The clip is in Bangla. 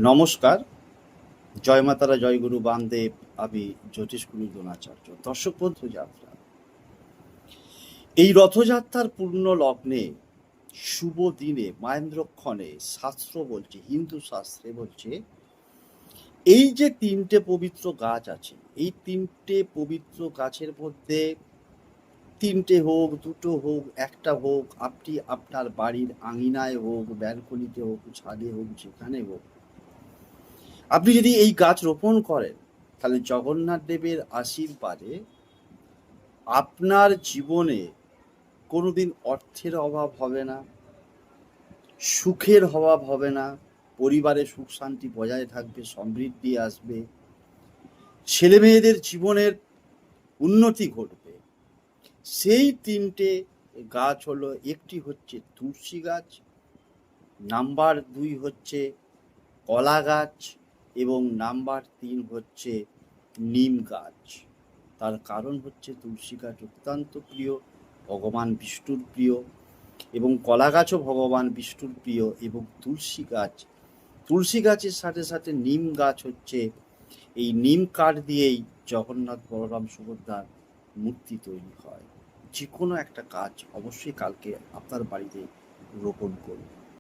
নমস্কার, জয় মাতারা, জয় গুরু বামদেব। আমি জ্যোতিষগুরু দ্রোণাচার্য। দর্শক বন্ধু, যাত্রা এই রথযাত্রার পূর্ণ লগ্নে শুভ দিনে মহেন্দ্রক্ষণে শাস্ত্র বলছে, হিন্দু শাস্ত্রে বলছে, এই যে তিনটে পবিত্র গাছ আছে, এই তিনটে পবিত্র গাছের মধ্যে তিনটে হোক, দুটো হোক, একটা হোক, আপনি আপনার বাড়ির আঙিনায় হোক, ব্যালকনিতে হোক, ছাদে হোক, যেখানে হোক, আপনি যদি এই গাছ রোপণ করেন, তাহলে জগন্নাথ দেবের আশীর্বাদে আপনার জীবনে কোনোদিন অর্থের অভাব হবে না, সুখের অভাব হবে না, পরিবারে সুখ শান্তি বজায় থাকবে, সমৃদ্ধি আসবে, ছেলে মেয়েদের জীবনের উন্নতি ঘটবে। সেই তিনটে গাছ হলো, একটি হচ্ছে তুলসী গাছ, নাম্বার 2 হচ্ছে কলা গাছ, এবং নাম্বার 3 হচ্ছে নিম গাছ। তার কারণ হচ্ছে তুলসী গাছ অত্যন্ত প্রিয়, ভগবান বিষ্ণুর প্রিয়, এবং কলা গাছও ভগবান বিষ্ণুর প্রিয়। এবং তুলসী গাছের সাথে সাথে নিম গাছ হচ্ছে, এই নিম কাঠ দিয়েই জগন্নাথ বলরাম সুভদ্রার মূর্তি তৈরি হয়। যে কোনো একটা গাছ অবশ্যই কালকে আপনার বাড়িতে রোপণ করুন।